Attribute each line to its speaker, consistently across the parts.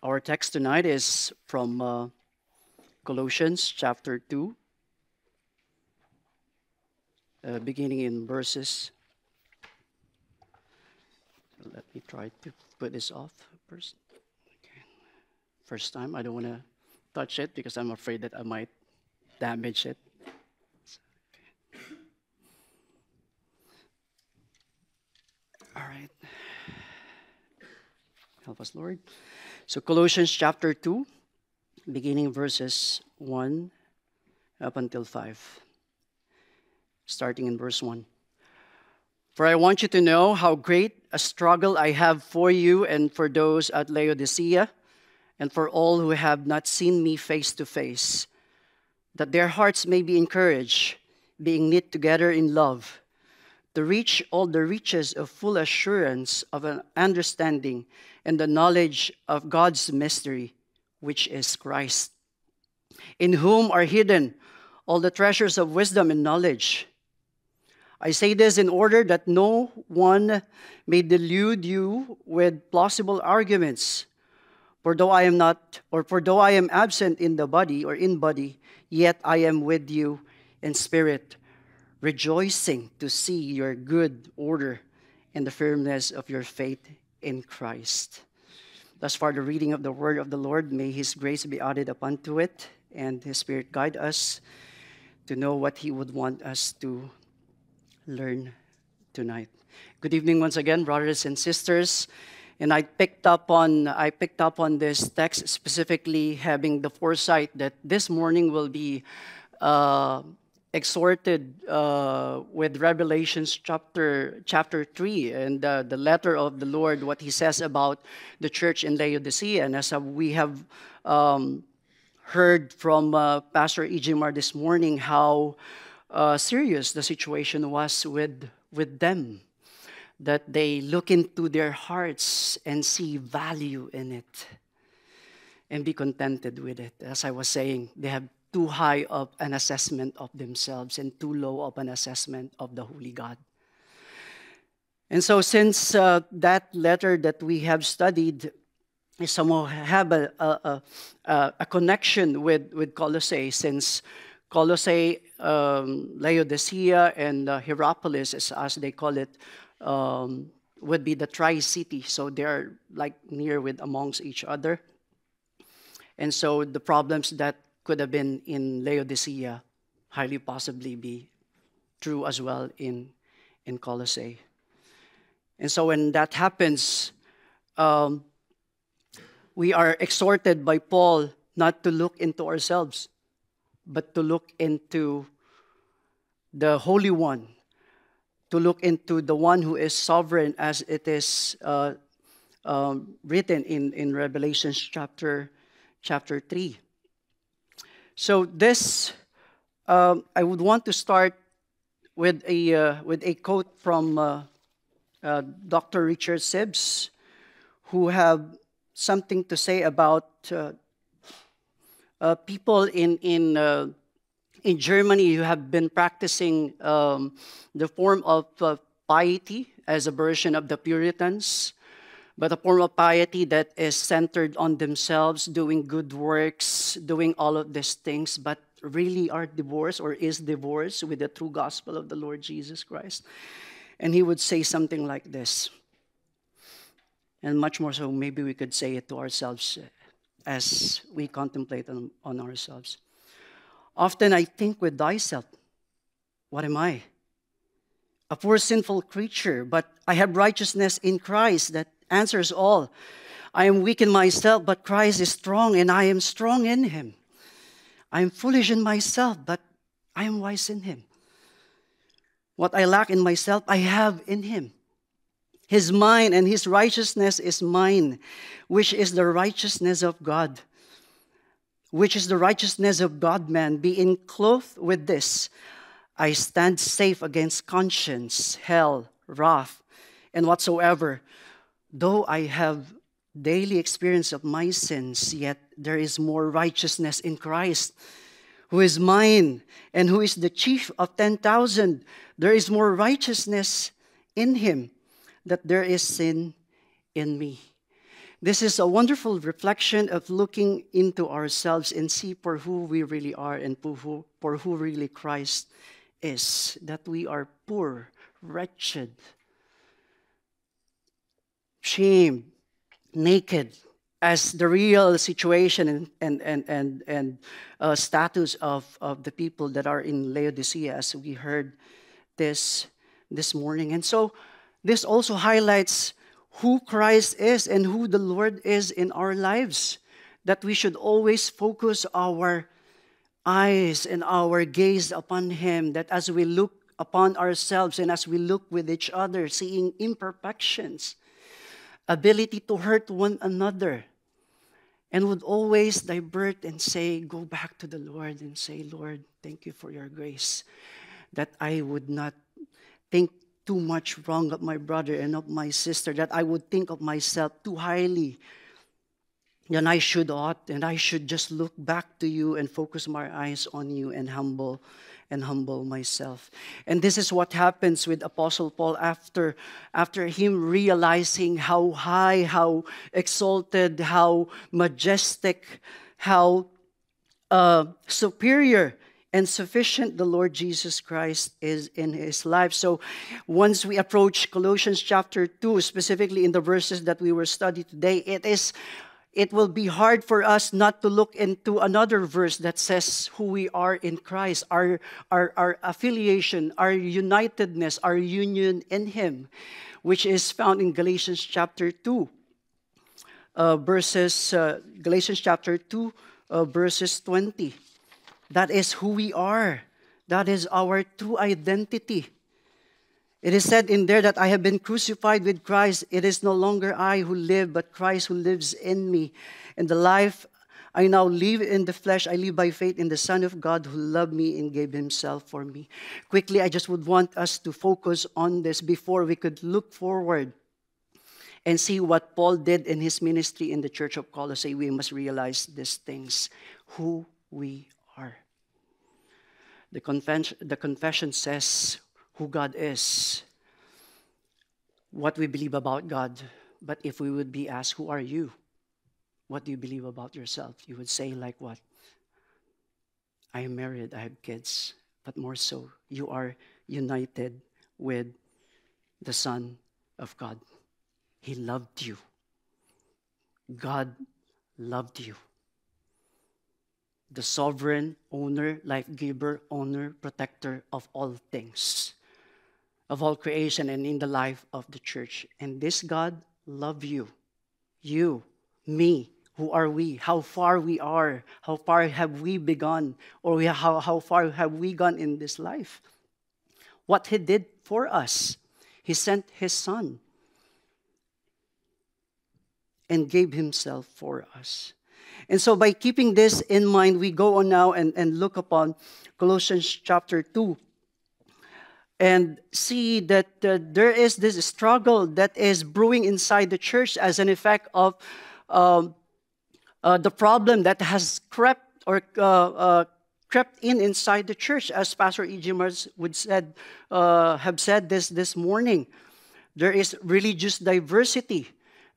Speaker 1: Our text tonight is from Colossians chapter 2, beginning in verses. Let me try to put this off first. Okay. First time, I don't want to touch it because I'm afraid that I might damage it. All right. Help us, Lord. So, Colossians chapter 2, beginning verses 1 up until 5. Starting in verse 1. For I want you to know how great a struggle I have for you and for those at Laodicea, and for all who have not seen me face to face, that their hearts may be encouraged, being knit together in love, to reach all the riches of full assurance of an understanding and the knowledge of God's mystery, which is Christ, in whom are hidden all the treasures of wisdom and knowledge. I say this in order that no one may delude you with plausible arguments. For though I am absent in the body or in body, yet I am with you in spirit, rejoicing to see your good order and the firmness of your faith in Christ. Thus far, the reading of the word of the Lord. May His grace be added upon to it, and His Spirit guide us to know what He would want us to learn tonight. Good evening once again, brothers and sisters. And I picked up on this text, specifically having the foresight that this morning will be exhorted with Revelations chapter 3 and the letter of the Lord, what He says about the church in Laodicea. And as we have heard from Pastor Ejimar this morning, how serious the situation was with them, that they look into their hearts and see value in it and be contented with it. As I was saying, they have too high of an assessment of themselves and too low of an assessment of the Holy God. And so since that letter that we have studied somehow have a connection with Colossae, since Colossae, Laodicea, and Hierapolis, as they call it, would be the tri-city. So they're like near with amongst each other. And so the problems that could have been in Laodicea highly possibly be true as well in Colossae. And so when that happens, we are exhorted by Paul not to look into ourselves, but to look into the Holy One, to look into the one who is sovereign, as it is written in Revelation chapter 3. So this, I would want to start with a quote from Dr. Richard Sibbes, who have something to say about people in Germany who have been practicing the form of piety as a version of the Puritans, but a form of piety that is centered on themselves, doing good works, doing all of these things, but really are divorced or is divorced with the true gospel of the Lord Jesus Christ. And he would say something like this, and much more so, maybe we could say it to ourselves as we contemplate on ourselves. Often I think with thyself, what am I? A poor sinful creature, but I have righteousness in Christ that answers all. I am weak in myself, but Christ is strong, and I am strong in Him. I am foolish in myself, but I am wise in Him. What I lack in myself, I have in Him. His mine and His righteousness is mine, which is the righteousness of God. Which is the righteousness of God-man, being clothed with this, I stand safe against conscience, hell, wrath, and whatsoever. Though I have daily experience of my sins, yet there is more righteousness in Christ, who is mine, and who is the chief of 10,000. There is more righteousness in Him, that there is sin in me. This is a wonderful reflection of looking into ourselves and see for who we really are and for who really Christ is. That we are poor, wretched, shamed, naked, as the real situation and status of the people that are in Laodicea, as we heard this morning. And so this also highlights who Christ is and who the Lord is in our lives, that we should always focus our eyes and our gaze upon Him, that as we look upon ourselves and as we look with each other, seeing imperfections, ability to hurt one another, and would always divert and say, go back to the Lord and say, Lord, thank you for your grace, that I would not think too much wrong of my brother and of my sister, that I would think of myself too highly than I should ought, and I should just look back to you and focus my eyes on you and humble myself. And this is what happens with Apostle Paul after him realizing how high, how exalted, how majestic, how superior and sufficient the Lord Jesus Christ is in his life. So once we approach Colossians chapter 2, specifically in the verses that we were studying today, it will be hard for us not to look into another verse that says who we are in Christ, our affiliation, our unitedness, our union in Him, which is found in Galatians chapter 2, Galatians chapter 2, verses 20. That is who we are. That is our true identity. It is said in there that I have been crucified with Christ. It is no longer I who live, but Christ who lives in me. And the life I now live in the flesh, I live by faith in the Son of God who loved me and gave Himself for me. Quickly, I just would want us to focus on this before we could look forward and see what Paul did in his ministry in the church of Colossae. We must realize these things, who we are. The confession says who God is, what we believe about God. But if we would be asked, who are you? What do you believe about yourself? You would say like what? I am married, I have kids. But more so, you are united with the Son of God. He loved you. God loved you. The sovereign owner, life giver, owner, protector of all things, of all creation and in the life of the church. And this God loves you. You, me, who are we? How far we are? How far have we begun? Or how far have we gone in this life? What He did for us. He sent His Son and gave Himself for us. And so by keeping this in mind, we go on now and look upon Colossians chapter 2 and see that there is this struggle that is brewing inside the church as an effect of the problem that has crept in inside the church, as Pastor E.G. Mars have said this morning. There is religious diversity.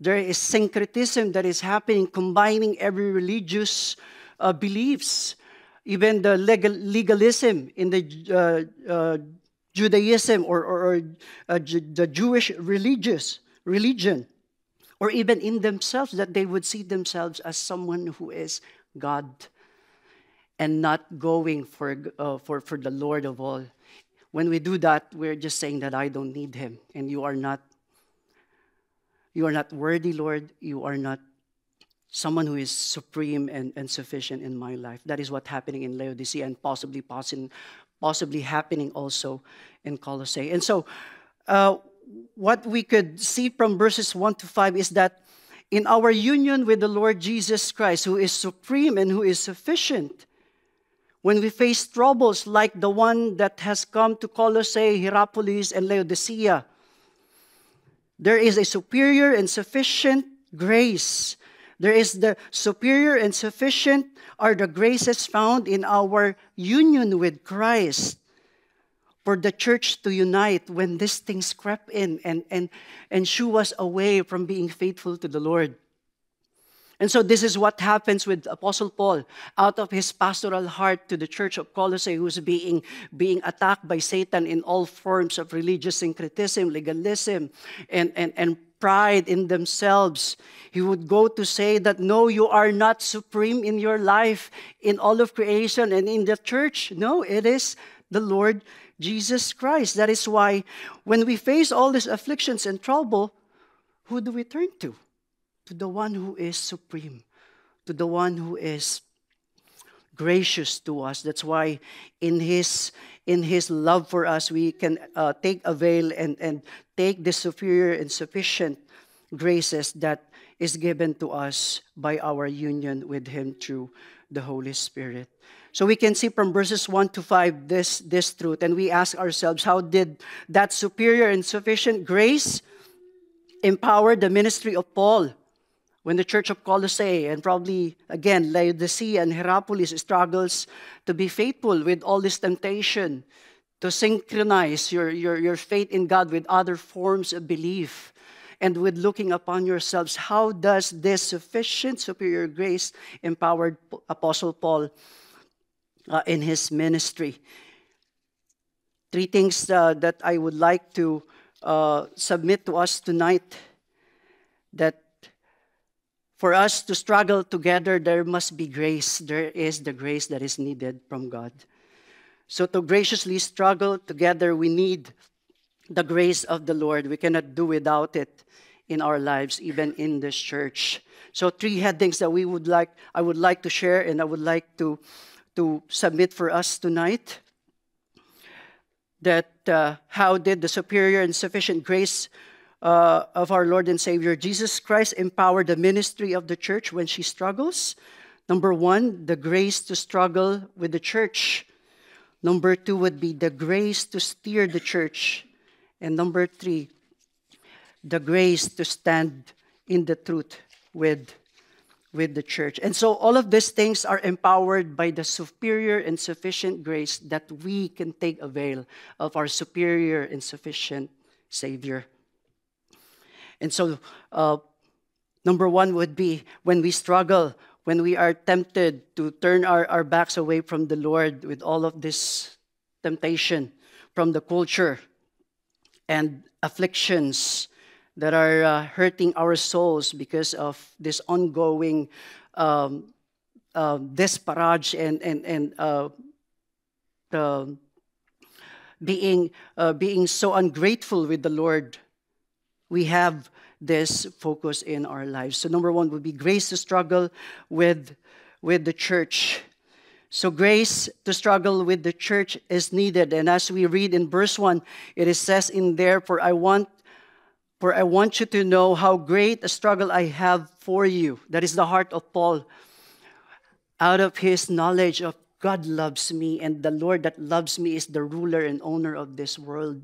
Speaker 1: There is syncretism that is happening, combining every religious beliefs, even the legalism in the Judaism or the Jewish religion, or even in themselves, that they would see themselves as someone who is God and not going for the Lord of all. When we do that, we're just saying that I don't need Him, and you are not worthy, Lord. You are not someone who is supreme and sufficient in my life. That is what's happening in Laodicea and possibly happening also in Colossae. And so what we could see from verses 1 to 5 is that in our union with the Lord Jesus Christ, who is supreme and who is sufficient, when we face troubles like the one that has come to Colossae, Hierapolis, and Laodicea, there is a superior and sufficient grace. There is the superior and sufficient are the graces found in our union with Christ for the church to unite when these things crept in and shoo us away from being faithful to the Lord. And so this is what happens with Apostle Paul. Out of his pastoral heart to the church of Colossae, who's being attacked by Satan in all forms of religious syncretism, legalism, and pride in themselves, he would go to say that, no, you are not supreme in your life, in all of creation and in the church. No, it is the Lord Jesus Christ. That is why when we face all these afflictions and trouble, who do we turn to? To the one who is supreme, to the one who is gracious to us. That's why in His love for us, we can take avail and take the superior and sufficient graces that is given to us by our union with Him through the Holy Spirit. So we can see from verses 1 to 5 this truth, and we ask ourselves, how did that superior and sufficient grace empower the ministry of Paul when the church of Colossae, and probably, again, Laodicea and Hierapolis struggles to be faithful with all this temptation, to synchronize your faith in God with other forms of belief, and with looking upon yourselves? How does this sufficient superior grace empower Apostle Paul in his ministry? Three things that I would like to submit to us tonight, that for us to struggle together, there must be grace. There is the grace that is needed from God. So to graciously struggle together, we need the grace of the Lord. We cannot do without it in our lives, even in this church. So three headings that I would like to share, and I would like to submit for us tonight. That how did the superior and sufficient grace of our Lord and Savior Jesus Christ empower the ministry of the church when she struggles? Number one, the grace to struggle with the church. Number two would be the grace to steer the church. And number three, the grace to stand in the truth with the church. And so all of these things are empowered by the superior and sufficient grace that we can take avail of our superior and sufficient Savior. And so number one would be when we struggle, when we are tempted to turn our backs away from the Lord with all of this temptation from the culture and afflictions that are hurting our souls because of this ongoing disparage and being so ungrateful with the Lord. We have this focus in our lives. So number one would be grace to struggle with the church. So grace to struggle with the church is needed. And as we read in verse 1, it says in there, For I want you to know how great a struggle I have for you. That is the heart of Paul. Out of his knowledge of God loves me, and the Lord that loves me is the ruler and owner of this world.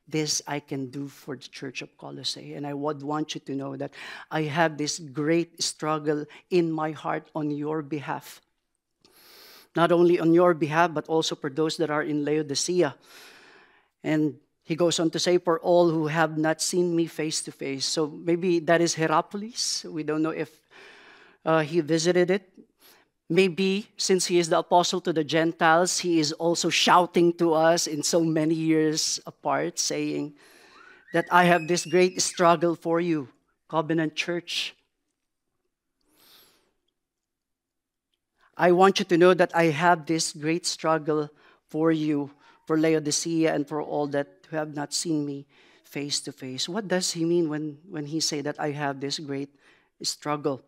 Speaker 1: This I can do for the church of Colossae. And I would want you to know that I have this great struggle in my heart on your behalf. Not only on your behalf, but also for those that are in Laodicea. And he goes on to say, for all who have not seen me face to face. So maybe that is Hierapolis. We don't know if he visited it. Maybe since he is the apostle to the Gentiles, he is also shouting to us in so many years apart, saying that I have this great struggle for you, Covenant Church. I want you to know that I have this great struggle for you, for Laodicea, and for all that who have not seen me face to face. What does he mean when he say that I have this great struggle?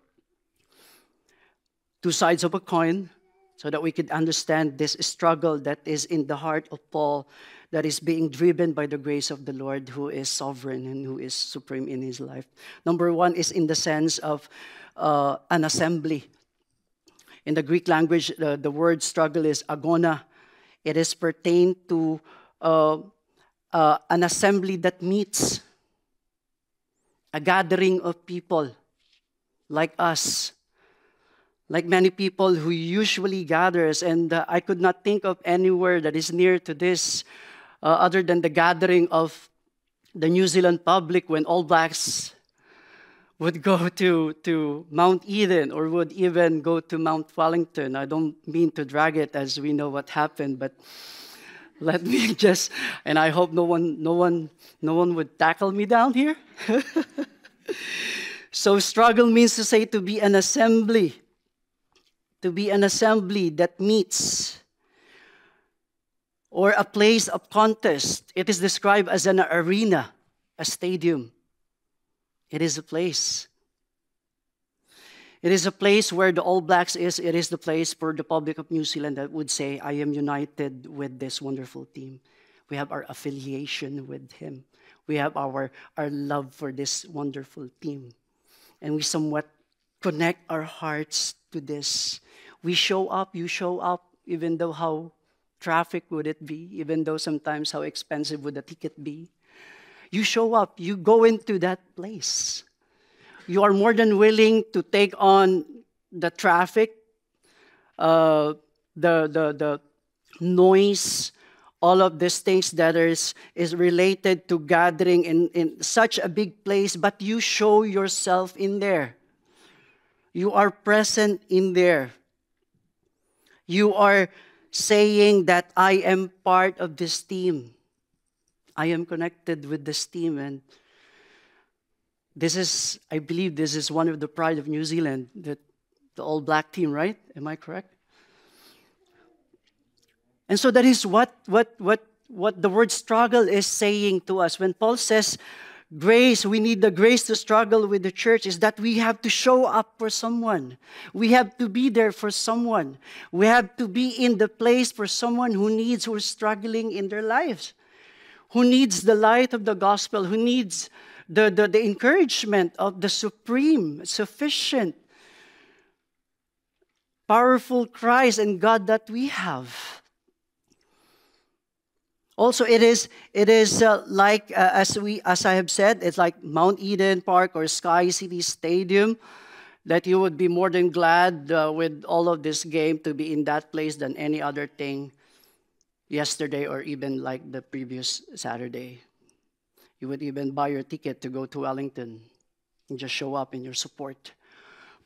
Speaker 1: Two sides of a coin, so that we could understand this struggle that is in the heart of Paul, that is being driven by the grace of the Lord, who is sovereign and who is supreme in his life. Number one is in the sense of an assembly. In the Greek language, the word struggle is agona. It is pertained to an assembly that meets, a gathering of people like us, like many people who usually gathers. And I could not think of anywhere that is near to this other than the gathering of the New Zealand public when All Blacks would go to Mount Eden or would even go to Mount Wellington. I don't mean to drag it as we know what happened, but let me just, and I hope no one would tackle me down here. So struggle means to say to be an assembly. To be an assembly that meets, or a place of contest. It is described as an arena, a stadium. It is a place. It is a place where the All Blacks is. It is the place for the public of New Zealand that would say, I am united with this wonderful team. We have our affiliation with him. We have our love for this wonderful team. And we somewhat connect our hearts to this. We show up, you show up, even though how traffic would it be, even though sometimes how expensive would the ticket be. You show up, you go into that place. You are more than willing to take on the traffic, the noise, all of these things that is related to gathering in such a big place, but you show yourself in there. You are present in there. You are saying that I am part of this team. I am connected with this team. And this is, I believe this is one of the pride of New Zealand, the All Black team, right? Am I correct? And so that is what the word struggle is saying to us. When Paul says grace, we need the grace to struggle with the church, is that we have to show up for someone. We have to be there for someone. We have to be in the place for someone who is struggling in their lives, who needs the light of the gospel, who needs the encouragement of the supreme, sufficient, powerful Christ and God that we have. Also, it is like as I have said, it's like Mount Eden Park or Sky City Stadium, that you would be more than glad with all of this game to be in that place than any other thing yesterday or even like the previous Saturday. You would even buy your ticket to go to Wellington and just show up in your support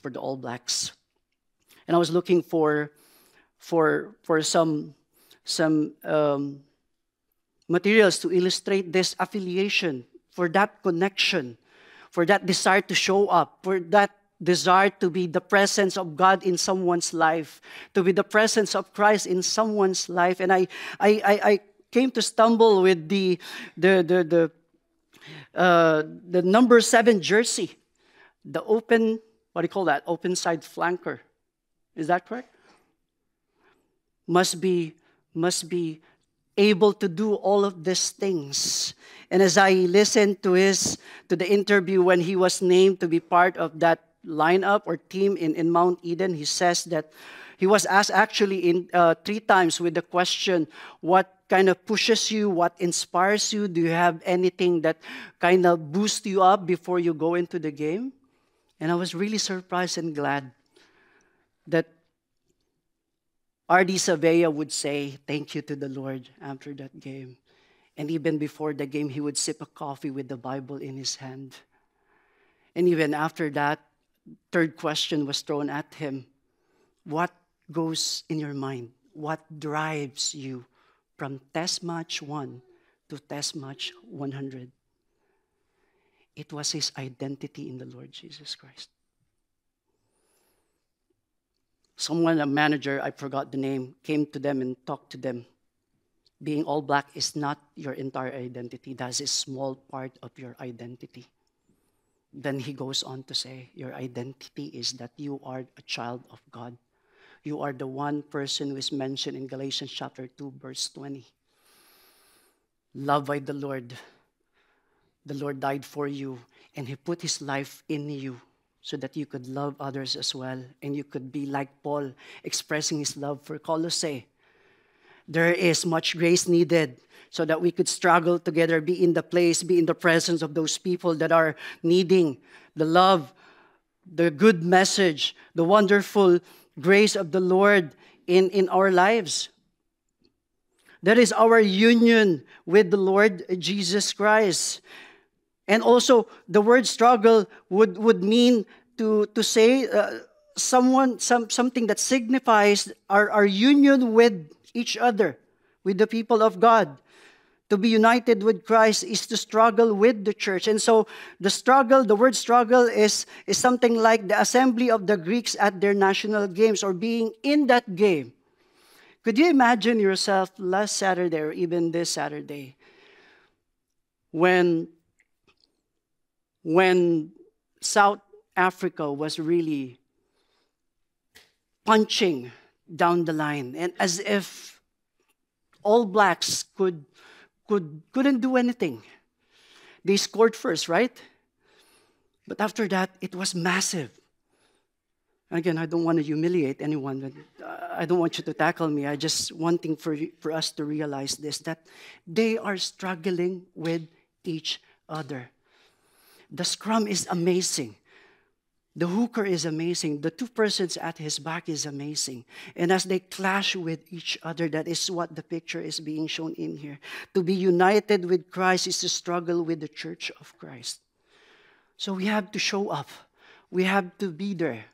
Speaker 1: for the All Blacks. And I was looking for some materials to illustrate this affiliation, for that connection, for that desire to show up, for that desire to be the presence of God in someone's life, to be the presence of Christ in someone's life. And I came to stumble with the number 7 jersey, the open, what do you call that? Open side flanker. Is that correct? Must be able to do all of these things. And as I listened to the interview when he was named to be part of that lineup or team in Mount Eden, he says that he was asked actually in 3 times with the question, what kind of pushes you, what inspires you? Do you have anything that kind of boosts you up before you go into the game? And I was really surprised and glad that R.D. Savea would say thank you to the Lord after that game. And even before the game, he would sip a coffee with the Bible in his hand. And even after that, 3rd question was thrown at him. What goes in your mind? What drives you from test match 1 to test match 100? It was his identity in the Lord Jesus Christ. Someone, a manager, I forgot the name, came to them and talked to them. Being All Black is not your entire identity. That's a small part of your identity. Then he goes on to say, your identity is that you are a child of God. You are the one person who is mentioned in Galatians chapter 2, verse 20. Loved by the Lord. The Lord died for you, and he put his life in you, so that you could love others as well. And you could be like Paul, expressing his love for Colossae. There is much grace needed so that we could struggle together, be in the place, be in the presence of those people that are needing the love, the good message, the wonderful grace of the Lord in our lives. That is our union with the Lord Jesus Christ. And also, the word struggle would mean to say something that signifies our union with each other, with the people of God. To be united with Christ is to struggle with the church. And so the word struggle is something like the assembly of the Greeks at their national games, or being in that game. Could you imagine yourself last Saturday or even this Saturday when South Africa was really punching down the line, and as if All Blacks couldn't do anything. They scored first, right? But after that, it was massive. Again, I don't want to humiliate anyone, but I don't want you to tackle me. I just wanting for us to realize this, that they are struggling with each other. The scrum is amazing. The hooker is amazing. The two persons at his back is amazing. And as they clash with each other, that is what the picture is being shown in here. To be united with Christ is to struggle with the church of Christ. So we have to show up. We have to be there.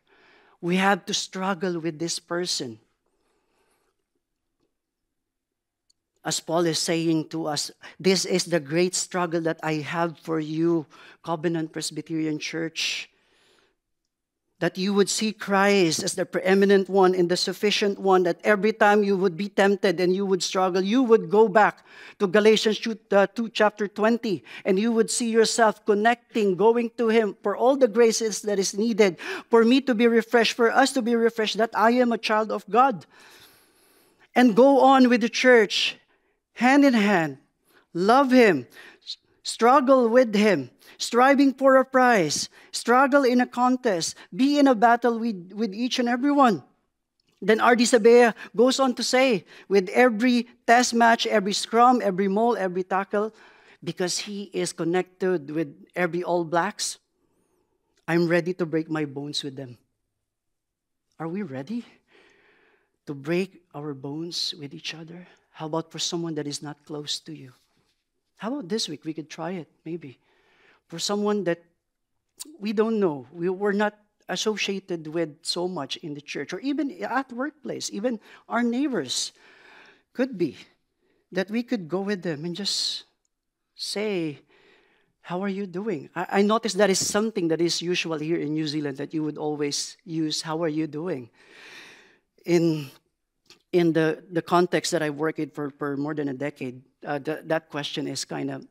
Speaker 1: We have to struggle with this person. As Paul is saying to us, this is the great struggle that I have for you, Covenant Presbyterian Church. That you would see Christ as the preeminent one and the sufficient one, that every time you would be tempted and you would struggle, you would go back to Galatians 2, chapter 20, and you would see yourself connecting, going to Him for all the graces that is needed for me to be refreshed, for us to be refreshed, that I am a child of God. And go on with the church, hand in hand, love Him, struggle with Him, striving for a prize, struggle in a contest, be in a battle with each and every one. Then R.D. Sabea goes on to say, with every test match, every scrum, every maul, every tackle, because he is connected with every All Blacks, I'm ready to break my bones with them. Are we ready to break our bones with each other? How about for someone that is not close to you? How about this week? We could try it, maybe. For someone that we don't know, we're not associated with so much in the church, or even at workplace, even our neighbors. Could be that we could go with them and just say, how are you doing? I noticed that is something that is usual here in New Zealand, that you would always use, how are you doing? In the context that I worked in for more than a decade, that question is kind of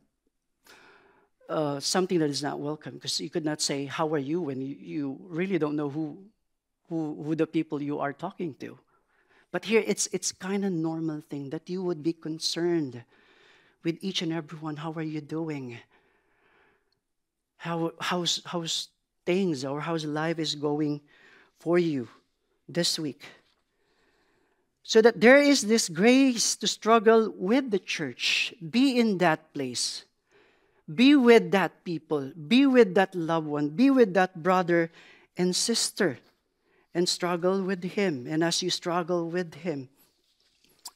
Speaker 1: something that is not welcome, because you could not say, how are you, when you really don't know who the people you are talking to. But here, it's kind of normal thing that you would be concerned with each and every one. How are you doing? How's things, or how's life is going for you this week? So that there is this grace to struggle with the church. Be in that place. Be with that people. Be with that loved one. Be with that brother and sister. And struggle with him. And as you struggle with him,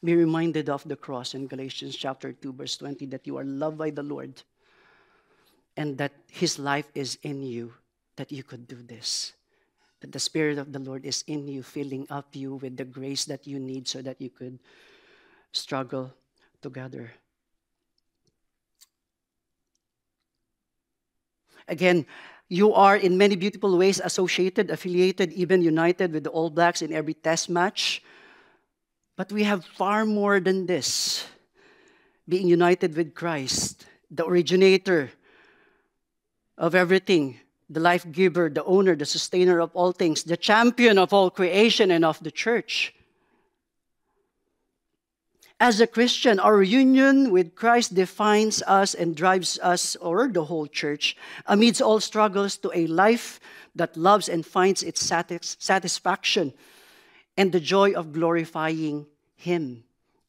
Speaker 1: be reminded of the cross in Galatians chapter 2, verse 20, that you are loved by the Lord. And that His life is in you, that you could do this. That the Spirit of the Lord is in you, filling up you with the grace that you need so that you could struggle together. Again, you are in many beautiful ways associated, affiliated, even united with the All Blacks in every test match. But we have far more than this. Being united with Christ, the originator of everything, the life giver, the owner, the sustainer of all things, the champion of all creation and of the church. As a Christian, our union with Christ defines us and drives us, or the whole church, amidst all struggles, to a life that loves and finds its satisfaction and the joy of glorifying Him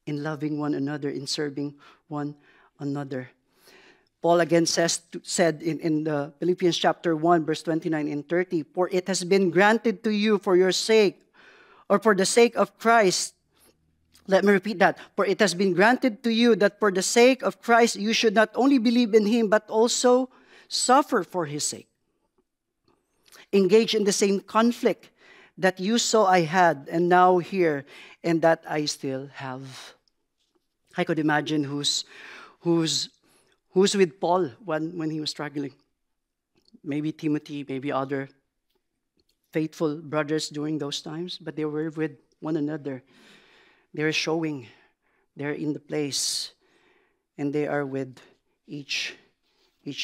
Speaker 1: in loving one another, in serving one another. Paul again said in the Philippians chapter 1, verse 29 and 30, for it has been granted to you for your sake, or for the sake of Christ. Let me repeat that. For it has been granted to you that for the sake of Christ, you should not only believe in Him, but also suffer for his sake. Engage in the same conflict that you saw I had and now hear and that I still have. I could imagine who's with Paul when he was struggling. Maybe Timothy, maybe other faithful brothers during those times, but they were with one another. They're showing, they're in the place, and they are with each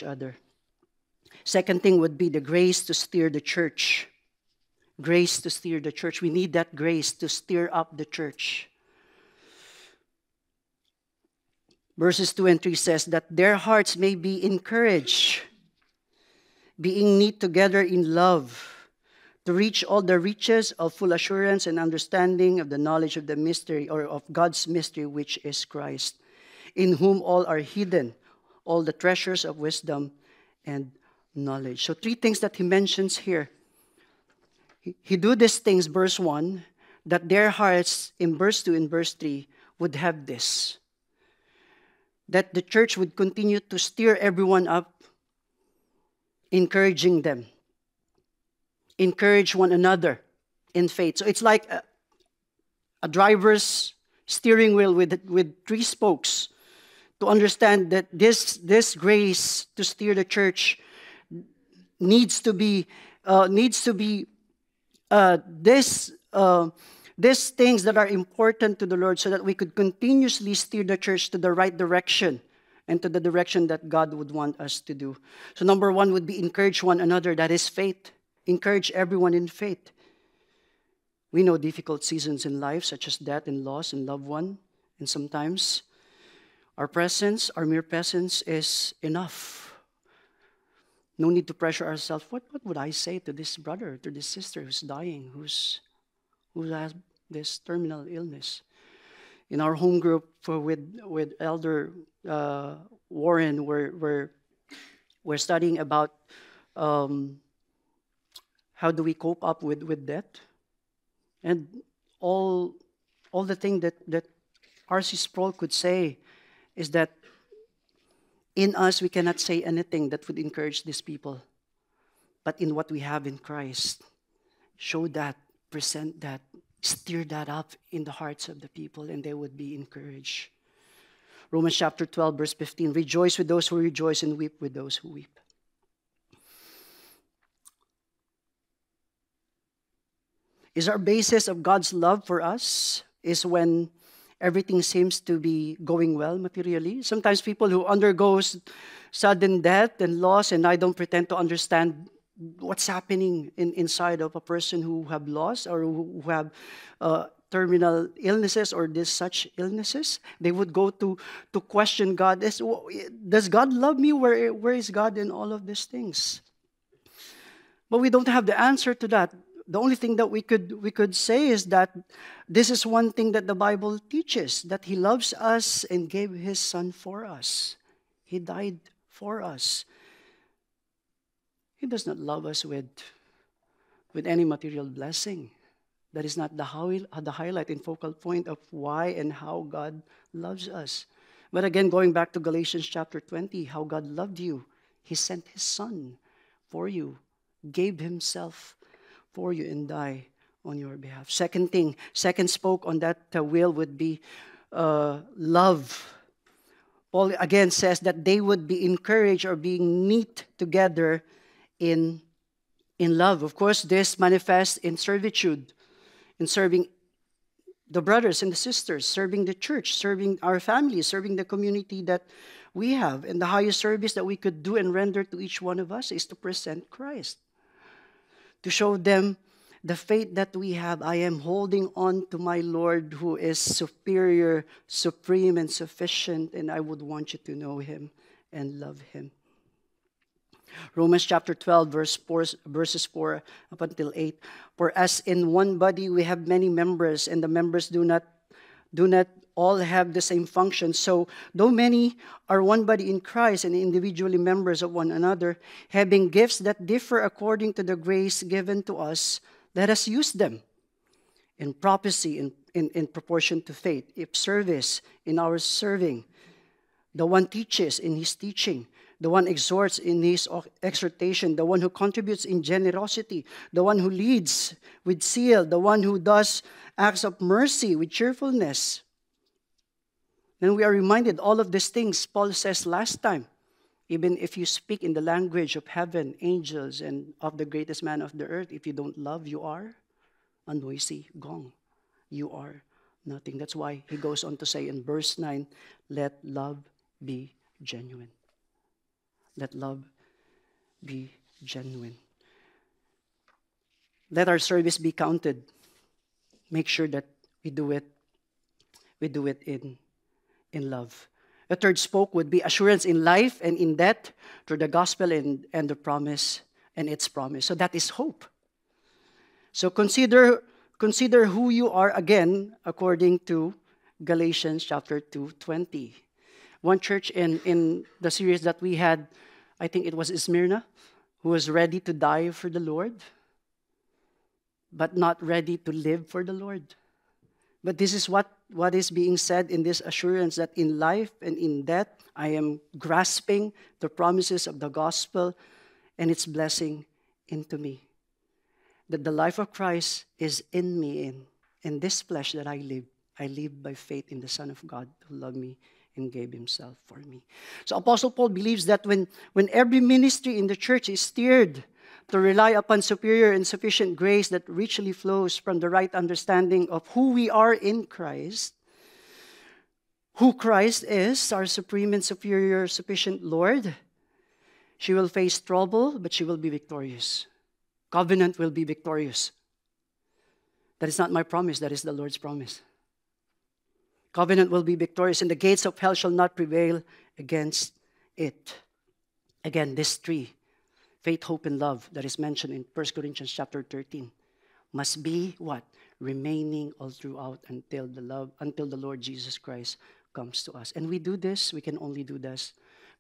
Speaker 1: other. Second thing would be the grace to steer the church. Grace to steer the church. We need that grace to steer up the church. Verses 2 and 3 says that their hearts may be encouraged, being knit together in love, to reach all the riches of full assurance and understanding of the knowledge of the mystery, or of God's mystery, which is Christ, in whom all are hidden, all the treasures of wisdom and knowledge. So 3 things that he mentions here. He do these things, verse 1, that their hearts, in verse 2 and verse 3, would have this. That the church would continue to steer everyone up, encouraging them. Encourage one another in faith. So it's like a driver's steering wheel with 3 spokes, to understand that this grace to steer the church needs to be these things that are important to the Lord, so that we could continuously steer the church to the right direction and to the direction that God would want us to do. So number 1 would be encourage one another. That is faith. Encourage everyone in faith. We know difficult seasons in life, such as death and loss and loved one. And sometimes our mere presence is enough. No need to pressure ourselves. What would I say to this brother, to this sister who's dying, who has this terminal illness? In our home group with Elder Warren, we're studying about how do we cope up with death, and all the thing that R.C. Sproul could say is that in us we cannot say anything that would encourage these people, but in what we have in Christ, show that, present that, steer that up in the hearts of the people, and they would be encouraged. Romans chapter 12, verse 15, rejoice with those who rejoice and weep with those who weep. Is our basis of God's love for us is when everything seems to be going well materially. Sometimes people who undergoes sudden death and loss, and I don't pretend to understand what's happening inside of a person who have lost or who have terminal illnesses or such illnesses, they would go to question God. Does God love me? Where is God in all of these things? But we don't have the answer to that. The only thing that we could say is that this is one thing that the Bible teaches, that He loves us and gave His Son for us. He died for us. He does not love us with any material blessing. That is not the highlight and focal point of why and how God loves us. But again, going back to Galatians chapter 20, how God loved you. He sent His Son for you, gave Himself for you, and die on your behalf. Second spoke on that will would be love. Paul again says that they would be encouraged or being knit together in love. Of course, this manifests in servitude, in serving the brothers and the sisters, serving the church, serving our families, serving the community that we have. And the highest service that we could do and render to each one of us is to present Christ, to show them the faith that we have. I am holding on to my Lord who is superior, supreme, and sufficient, and I would want you to know Him and love Him. Romans chapter 12, verses 4 up until 8. For as in one body we have many members, and the members do not all have the same function. So, though many are one body in Christ and individually members of one another, having gifts that differ according to the grace given to us, let us use them. In prophecy, in proportion to faith. If service, in our serving. the one teaches in his teaching, the one exhorts in his exhortation, the one who contributes in generosity, the one who leads with zeal, the one who does acts of mercy with cheerfulness. Then we are reminded all of these things Paul says last time. Even if you speak in the language of heaven, angels, and of the greatest man of the earth, if you don't love, you are a noisy gong. You are nothing. That's why he goes on to say in verse 9, let love be genuine. Let love be genuine. Let our service be counted. Make sure that we do it in love. The third spoke would be assurance in life and in death through the gospel and the promise and its promise. So that is hope. So consider who you are again according to Galatians chapter 2:20. One church in the series that we had, I think it was Smyrna, who was ready to die for the Lord, but not ready to live for the Lord. But this is what is being said in this assurance that in life and in death, I am grasping the promises of the gospel and its blessing into me. That the life of Christ is in me, in this flesh that I live by faith in the Son of God who loved me and gave himself for me. So Apostle Paul believes that when every ministry in the church is steered to rely upon superior and sufficient grace that richly flows from the right understanding of who we are in Christ, who Christ is, our supreme and superior sufficient Lord, she will face trouble, but she will be victorious. Covenant will be victorious. That is not my promise, that is the Lord's promise. Covenant will be victorious, and the gates of hell shall not prevail against it. Again, this three, faith, hope, and love, that is mentioned in 1 Corinthians chapter 13, must be what? Remaining all throughout until the Lord Jesus Christ comes to us. And we do this, we can only do this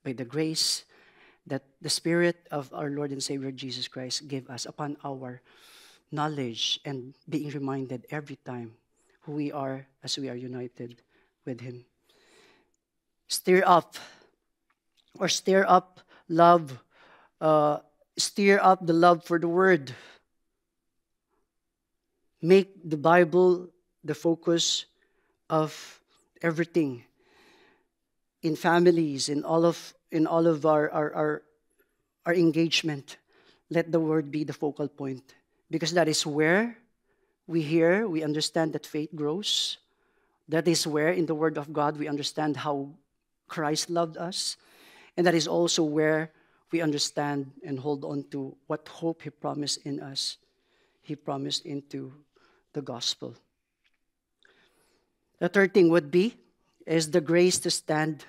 Speaker 1: by the grace that the Spirit of our Lord and Savior Jesus Christ gave us upon our knowledge and being reminded every time who we are as we are united with Him. Stir up love. Stir up the love for the Word. Make the Bible the focus of everything in families, in all of our engagement. Let the Word be the focal point, because that is where we understand that faith grows. That is where in the Word of God we understand how Christ loved us, and that is also where we understand and hold on to what hope He promised in us. He promised into the gospel. The third thing is the grace to stand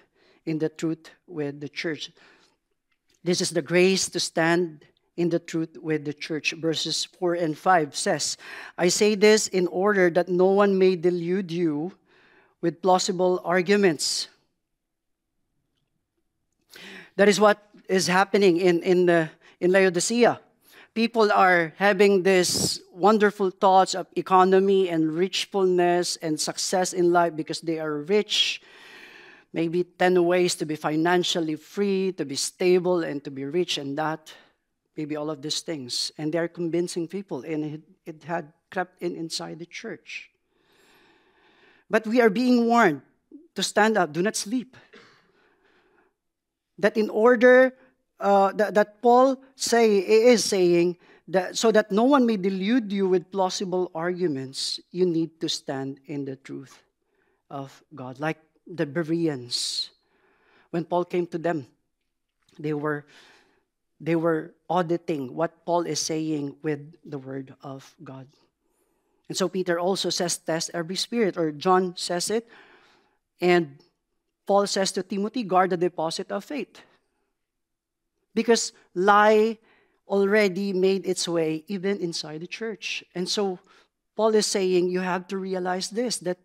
Speaker 1: in the truth with the church. This is the grace to stand in the truth with the church. Verses 4 and 5 says, I say this in order that no one may delude you with plausible arguments. That is what is happening in Laodicea. People are having this wonderful thoughts of economy and richfulness and success in life because they are rich. Maybe 10 ways to be financially free, to be stable, and to be rich, and that. Maybe all of these things. And they are convincing people, and it had crept inside the church. But we are being warned to stand up, do not sleep. That in order, that Paul is saying, that so that no one may delude you with plausible arguments, you need to stand in the truth of God. Like the Bereans, when Paul came to them, they were auditing what Paul is saying with the Word of God. And so Peter also says, test every spirit, or John says it, and Paul says to Timothy, guard the deposit of faith. Because lie already made its way even inside the church. And so Paul is saying you have to realize this, that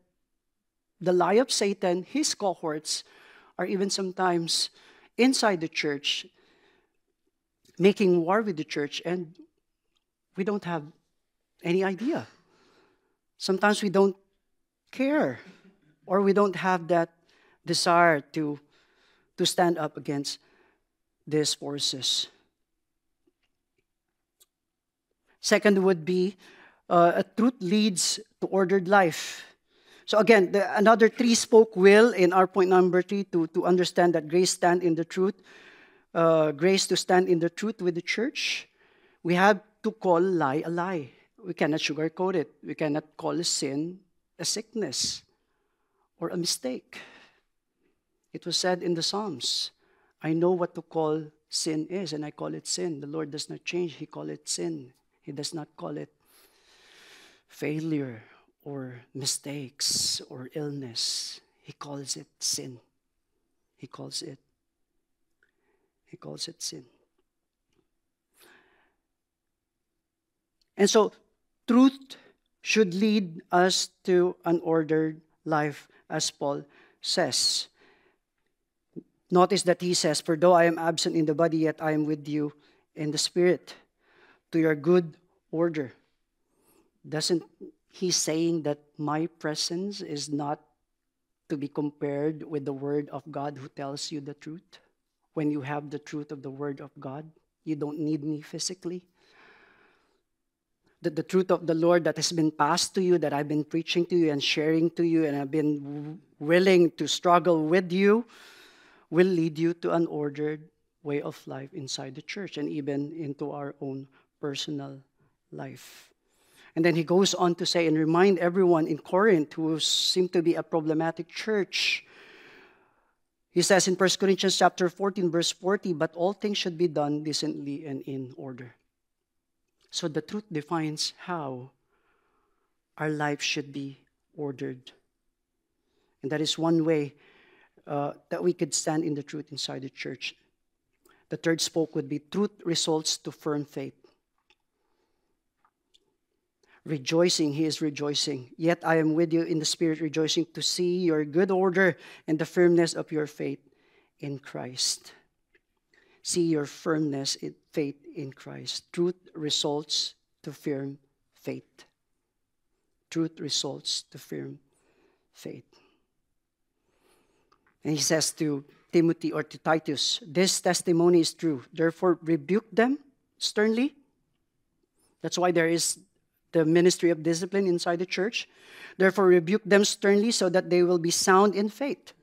Speaker 1: the lie of Satan, his cohorts, are even sometimes inside the church, making war with the church, and we don't have any idea. Sometimes we don't care, or we don't have that desire to to stand up against these forces. Second would be a truth leads to ordered life. So again, another three-spoke wheel in our point number 3 to understand that grace stand in the truth. Grace to stand in the truth with the church. We have to call lie a lie. We cannot sugarcoat it. We cannot call a sin a sickness or a mistake. It was said in the Psalms, I know what to call sin is, and I call it sin. The Lord does not change. He calls it sin. He does not call it failure or mistakes or illness. He calls it sin. He calls it sin. And so, truth should lead us to an ordered life, as Paul says. Notice that he says, for though I am absent in the body, yet I am with you in the spirit, to your good order. Doesn't he saying that my presence is not to be compared with the word of God who tells you the truth? When you have the truth of the word of God, you don't need me physically. That the truth of the Lord that has been passed to you, that I've been preaching to you and sharing to you, and I've been willing to struggle with you, will lead you to an ordered way of life inside the church and even into our own personal life. And then he goes on to say and remind everyone in Corinth who seem to be a problematic church. He says in 1 Corinthians chapter 14, verse 40, but all things should be done decently and in order. So the truth defines how our life should be ordered. And that is one way that we could stand in the truth inside the church. The third spoke would be truth results to firm faith. Rejoicing, he is rejoicing. Yet I am with you in the spirit, rejoicing to see your good order and the firmness of your faith in Christ. See your firmness in faith in Christ. Truth results to firm faith. Truth results to firm faith. And he says to Timothy or to Titus, this testimony is true. Therefore, rebuke them sternly. That's why there is the ministry of discipline inside the church. Therefore, rebuke them sternly so that they will be sound in faith.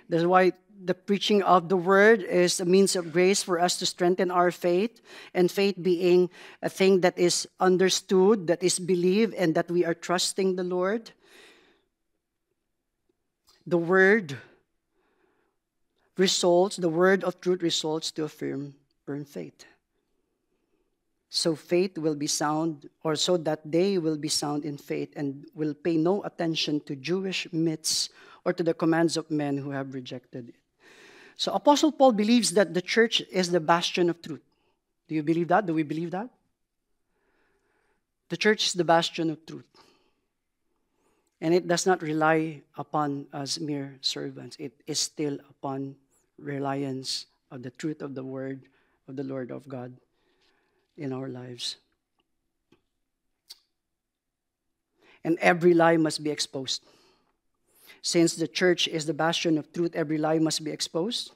Speaker 1: That's why the preaching of the word is a means of grace for us to strengthen our faith, and faith being a thing that is understood, that is believed, and that we are trusting the Lord. The word of truth results to a firm faith. So faith will be sound, or so that they will be sound in faith and will pay no attention to Jewish myths or to the commands of men who have rejected it. So Apostle Paul believes that the church is the bastion of truth. Do you believe that? Do we believe that? The church is the bastion of truth. And it does not rely upon us mere servants. It is still upon reliance of the truth of the word of the Lord of God in our lives. And every lie must be exposed. Since the church is the bastion of truth, every lie must be exposed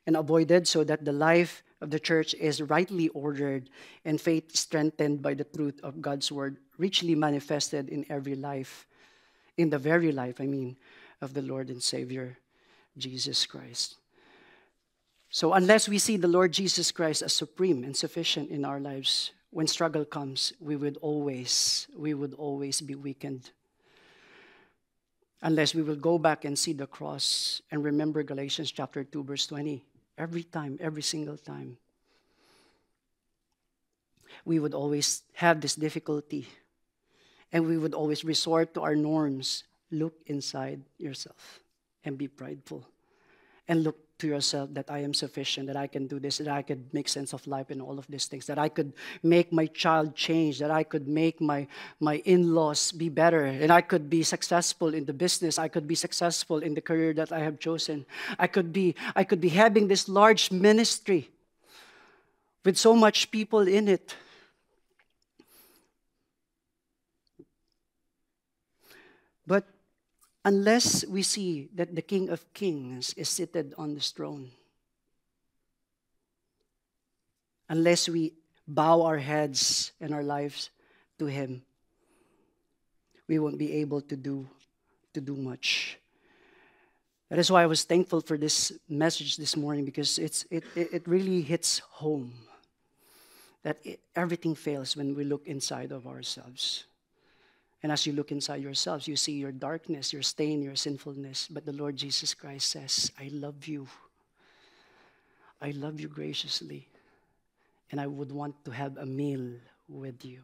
Speaker 1: and avoided so that the life of the church is rightly ordered and faith strengthened by the truth of God's word, richly manifested in every life, in the very life, of the Lord and Savior, Jesus Christ. So unless we see the Lord Jesus Christ as supreme and sufficient in our lives, when struggle comes, we would always be weakened. Unless we will go back and see the cross and remember Galatians chapter 2, verse 20. Every time, every single time. We would always have this difficulty. And we would always resort to our norms. Look inside yourself and be prideful. And look to yourself that I am sufficient, that I can do this, that I could make sense of life and all of these things, that I could make my child change, that I could make my in-laws be better, and I could be successful in the business, I could be successful in the career that I have chosen. I could be having this large ministry with so much people in it. But unless we see that the King of Kings is seated on this throne, unless we bow our heads and our lives to Him, we won't be able to do much. That is why I was thankful for this message this morning, because it really hits home that everything fails when we look inside of ourselves. And as you look inside yourselves, you see your darkness, your stain, your sinfulness. But the Lord Jesus Christ says, I love you. I love you graciously. And I would want to have a meal with you.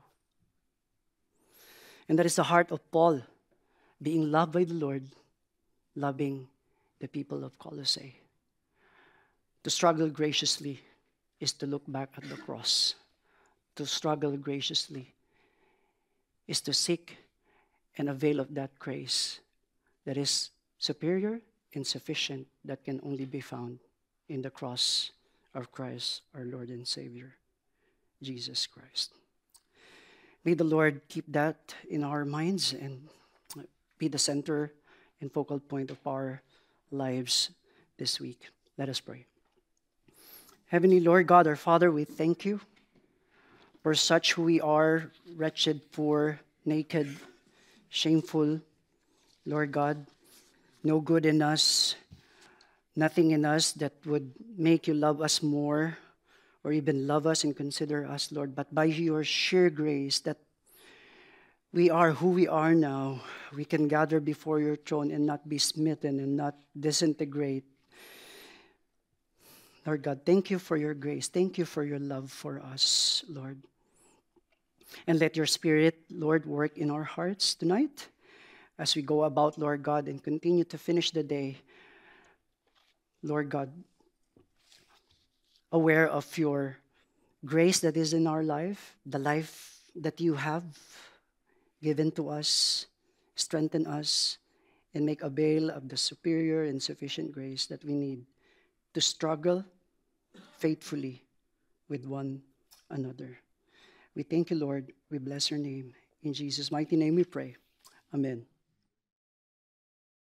Speaker 1: And that is the heart of Paul, being loved by the Lord, loving the people of Colossae. To struggle graciously is to look back at the cross. To struggle graciously is to seek and avail of that grace that is superior and sufficient, that can only be found in the cross of Christ, our Lord and Savior, Jesus Christ. May the Lord keep that in our minds and be the center and focal point of our lives this week. Let us pray. Heavenly Lord God, our Father, we thank you for such who we are, wretched, poor, naked, shameful. Lord God, no good in us, nothing in us that would make you love us more or even love us and consider us, Lord. But by your sheer grace that we are who we are now, we can gather before your throne and not be smitten and not disintegrate. Lord God, thank you for your grace. Thank you for your love for us, Lord. And let your Spirit, Lord, work in our hearts tonight as we go about, Lord God, and continue to finish the day, Lord God, aware of your grace that is in our life, the life that you have given to us, strengthen us, and make avail of the superior and sufficient grace that we need to struggle faithfully with one another. We thank you, Lord. We bless your name. In Jesus' mighty name we pray. Amen.